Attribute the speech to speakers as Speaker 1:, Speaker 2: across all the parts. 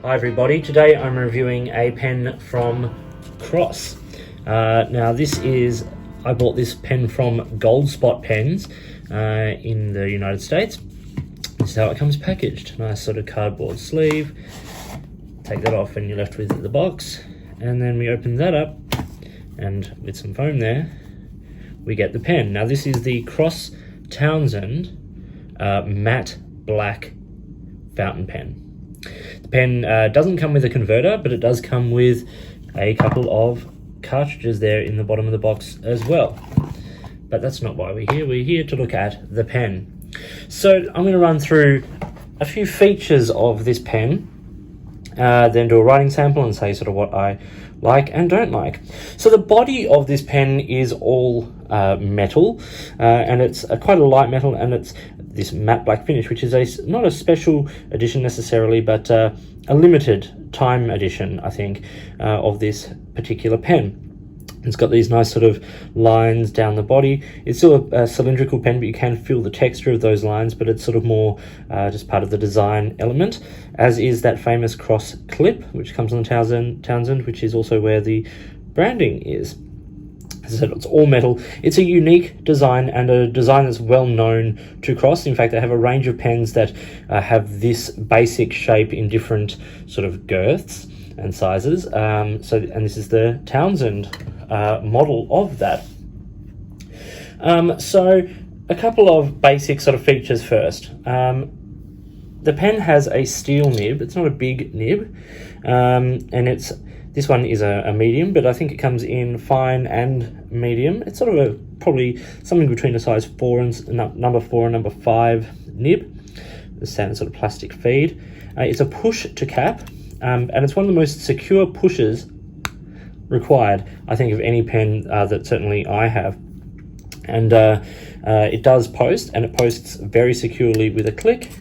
Speaker 1: Hi everybody, today I'm reviewing a pen from Cross. Now I bought this pen from Gold Spot Pens in the United States. This is how it comes packaged. Nice sort of cardboard sleeve. Take that off and you're left with the box. And then we open that up and with some foam there, we get the pen. Now this is the Cross Townsend Matte Black fountain pen. The pen doesn't come with a converter, but it does come with a couple of cartridges there in the bottom of the box as well. But that's not why we're here. We're here to look at the pen. So I'm going to run through a few features of this pen, then do a writing sample and say sort of what I like and don't like. So the body of this pen is all metal, and it's quite a light metal, and it's this matte black finish, which is not a special edition necessarily, but a limited time edition, I think, of this particular pen. It's got these nice sort of lines down the body. It's still a cylindrical pen, but you can feel the texture of those lines, but it's sort of more just part of the design element, as is that famous cross clip, which comes on the Townsend, which is also where the branding is. As I said, it's all metal. It's a unique design, and a design that's well known to Cross. In fact, they have a range of pens that have this basic shape in different sort of girths and sizes. And this is the Townsend model of that. So a couple of basic sort of features first. The pen has a steel nib. It's not a big nib, and this one is a medium, but I think it comes in fine and medium. It's sort of probably something between a size 4 and number 4 and number 5 nib. The standard sort of plastic feed. It's a push to cap, and it's one of the most secure pushes required, I think, of any pen that certainly I have. And it does post, and it posts very securely with a click,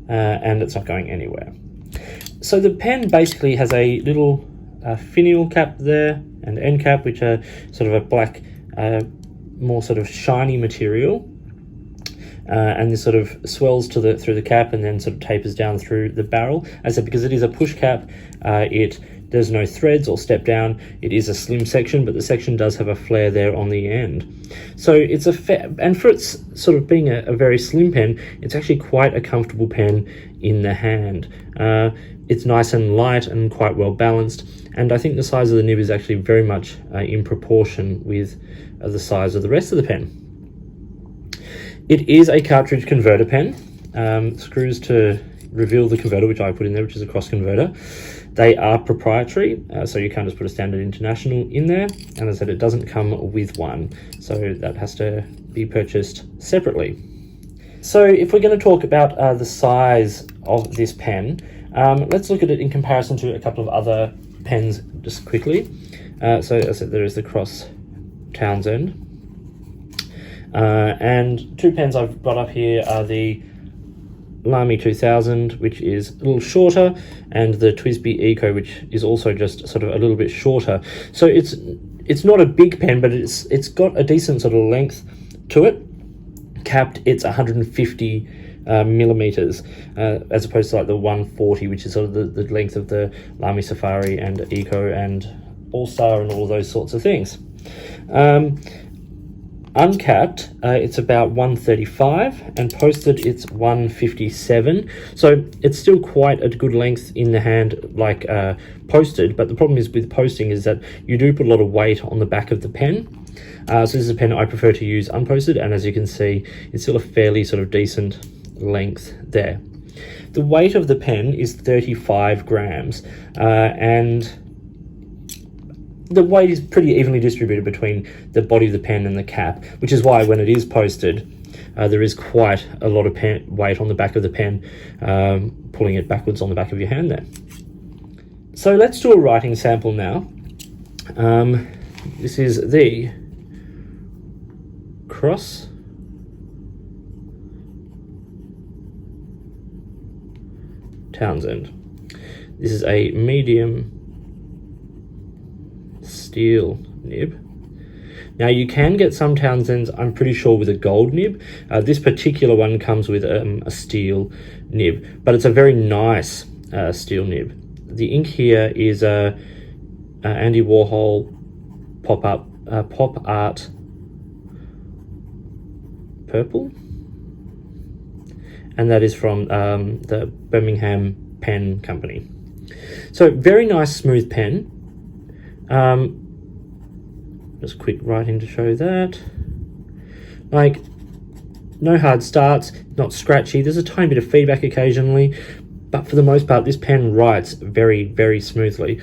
Speaker 1: and it's not going anywhere. So the pen basically has a little finial cap there and end cap, which are sort of a black, more sort of shiny material, and this sort of swells through the cap and then sort of tapers down through the barrel. As I said, because it is a push cap, there's no threads or step down. It is a slim section, but the section does have a flare there on the end. So it's and for its sort of being a very slim pen, it's actually quite a comfortable pen in the hand. It's nice and light and quite well balanced, and I think the size of the nib is actually very much in proportion with the size of the rest of the pen. It is a cartridge converter pen. Screws to reveal the converter, which I put in there, which is a cross converter. They are proprietary, so you can't just put a standard international in there, and as I said, it doesn't come with one, so that has to be purchased separately. So if we're going to talk about the size of this pen, let's look at it in comparison to a couple of other pens just quickly. So as I said, there is the Cross Townsend, and two pens I've got up here are the Lamy 2000, which is a little shorter, and the TWSBI Eco, which is also just sort of a little bit shorter. So it's not a big pen, but it's got a decent sort of length to it. Capped, it's 150 millimeters, as opposed to like the 140, which is sort of the length of the Lamy Safari and Eco and All-Star and all those sorts of things. Uncapped, it's about 135, and posted it's 157. So it's still quite a good length in the hand, like posted. But the problem is with posting is that you do put a lot of weight on the back of the pen. So this is a pen I prefer to use unposted, and as you can see, it's still a fairly sort of decent length there. The weight of the pen is 35 grams, and the weight is pretty evenly distributed between the body of the pen and the cap, which is why when it is posted, there is quite a lot of weight on the back of the pen, pulling it backwards on the back of your hand there. So let's do a writing sample now. This is the Cross Townsend. This is a medium steel nib. Now you can get some Townsends, I'm pretty sure, with a gold nib. This particular one comes with a steel nib, but it's a very nice steel nib. The ink here is a Andy Warhol pop art purple, and that is from the Birmingham pen company. So very nice smooth pen. Just quick writing to show that. Like, no hard starts, not scratchy. There's a tiny bit of feedback occasionally, but for the most part, this pen writes very, very smoothly.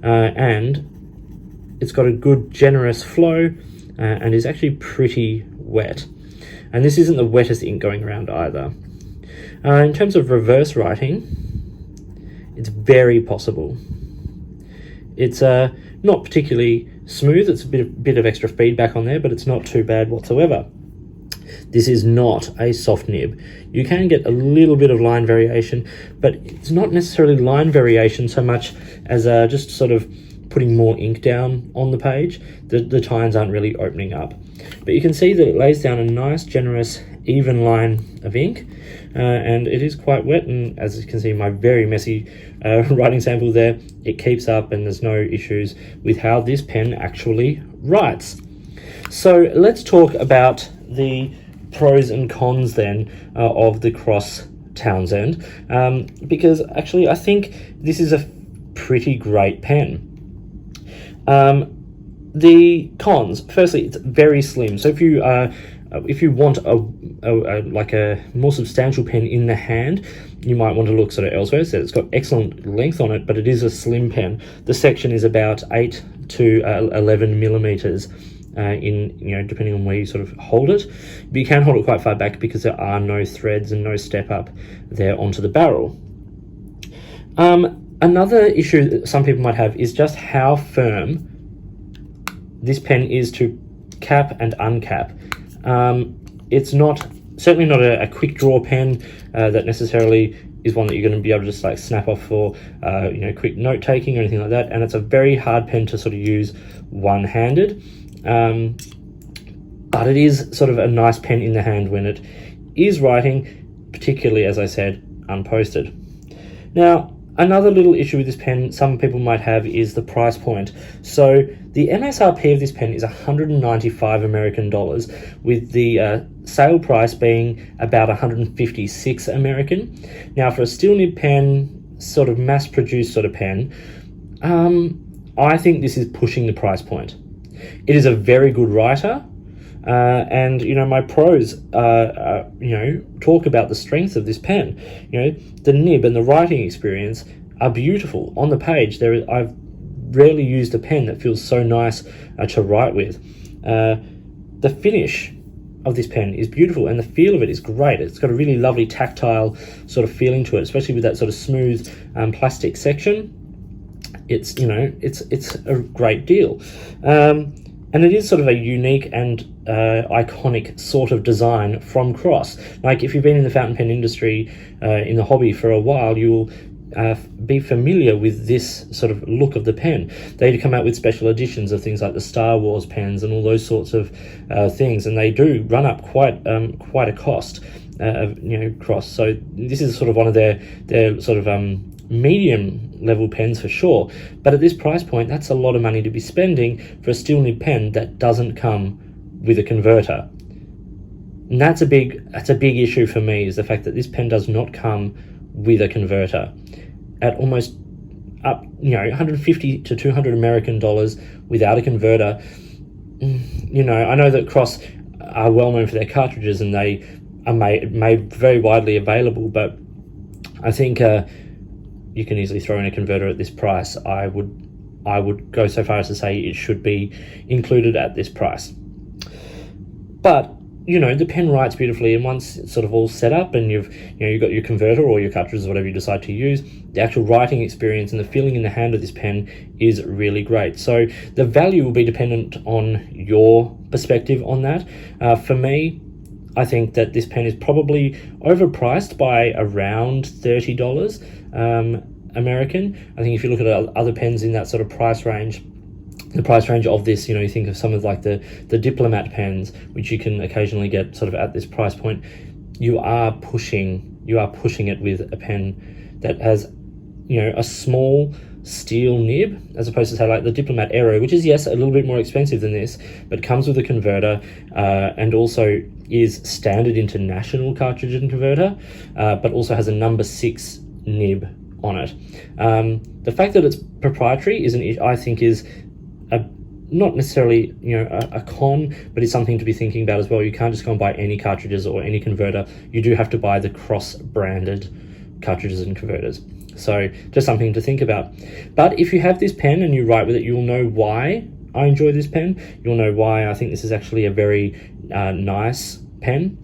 Speaker 1: And it's got a good, generous flow and is actually pretty wet. And this isn't the wettest ink going around either. In terms of reverse writing, it's very possible. It's not particularly smooth. It's a bit of extra feedback on there, but it's not too bad whatsoever. This is not a soft nib. You can get a little bit of line variation, but it's not necessarily line variation so much as just sort of putting more ink down on the page. The tines aren't really opening up. But you can see that it lays down a nice, generous, even line of ink, and it is quite wet, and as you can see my very messy writing sample there, it keeps up and there's no issues with how this pen actually writes. So let's talk about the pros and cons then of the Cross Townsend, because actually I think this is a pretty great pen. The cons, firstly, it's very slim. So if you want a more substantial pen in the hand, you might want to look sort of elsewhere. So it's got excellent length on it, but it is a slim pen. The section is about 8 to 11 millimeters. Depending on where you sort of hold it, but you can hold it quite far back because there are no threads and no step up there onto the barrel. Another issue that some people might have is just how firm this pen is to cap and uncap. It's certainly not a quick draw pen that necessarily is one that you're going to be able to just like snap off for quick note taking or anything like that, and it's a very hard pen to sort of use one-handed. But it is sort of a nice pen in the hand when it is writing, particularly, as I said, unposted. Now, another little issue with this pen some people might have is the price point. So the MSRP of this pen is $195 American, with the sale price being about 156 American. Now, for a steel nib pen, sort of mass-produced sort of pen, I think this is pushing the price point. It is a very good writer, and my pros talk about the strength of this pen. The nib and the writing experience are beautiful on the page. I've rarely used a pen that feels so nice to write with. The finish of this pen is beautiful, and the feel of it is great. It's got a really lovely tactile sort of feeling to it, especially with that sort of smooth plastic section. It's a great deal, and it is sort of a unique and iconic sort of design from Cross. Like, if you've been in the fountain pen industry in the hobby for a while, you'll be familiar with this sort of look of the pen. They come out with special editions of things like the Star Wars pens and all those sorts of things, and they do run up quite a cost of Cross. So this is sort of one of their sort of medium level pens for sure, but at this price point, that's a lot of money to be spending for a steel nib pen that doesn't come with a converter. And that's a big issue for me, is the fact that this pen does not come with a converter at almost up 150 to 200 American dollars without a converter. I know that Cross are well known for their cartridges, and they are made very widely available, but I think you can easily throw in a converter at this price. I would go so far as to say it should be included at this price. But the pen writes beautifully, and once it's sort of all set up and you've got your converter or your cartridges, whatever you decide to use, the actual writing experience and the feeling in the hand of this pen is really great. So the value will be dependent on your perspective on that. For me, I think that this pen is probably overpriced by around $30 American. I think if you look at other pens in that sort of price range, the price range of this, you think of some of like the Diplomat pens, which you can occasionally get sort of at this price point, you are pushing it with a pen that has a small steel nib, as opposed to say like the Diplomat Aero, which is, yes, a little bit more expensive than this, but comes with a converter, and also is standard international cartridge and converter, but also has a number 6 nib on it. The fact that it's proprietary I think is not necessarily a con, but it's something to be thinking about as well. You can't just go and buy any cartridges or any converter. You do have to buy the Cross branded cartridges and converters. So just something to think about. But if you have this pen and you write with it, you'll know why I enjoy this pen. You'll know why I think this is actually a very nice pen.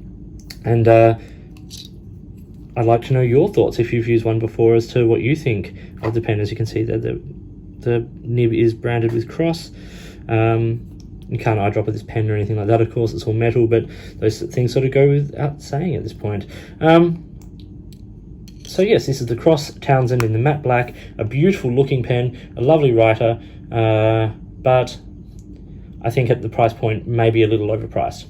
Speaker 1: And I'd like to know your thoughts if you've used one before as to what you think of the pen. As you can see, the nib is branded with Cross. You can't eyedropper this pen or anything like that, of course, it's all metal, but those things sort of go without saying at this point. So yes, this is the Cross Townsend in the matte black, a beautiful looking pen, a lovely writer, but I think at the price point maybe a little overpriced.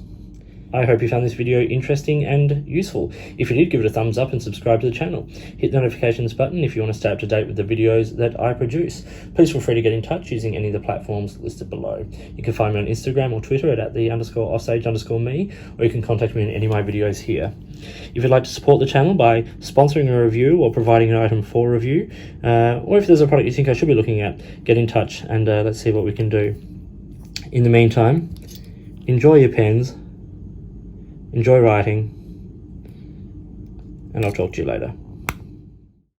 Speaker 1: I hope you found this video interesting and useful. If you did, give it a thumbs up and subscribe to the channel. Hit the notifications button if you want to stay up to date with the videos that I produce. Please feel free to get in touch using any of the platforms listed below. You can find me on Instagram or Twitter at @the_offstage_me, or you can contact me in any of my videos here. If you'd like to support the channel by sponsoring a review or providing an item for review, or if there's a product you think I should be looking at, get in touch and let's see what we can do. In the meantime, enjoy your pens, enjoy writing, and I'll talk to you later.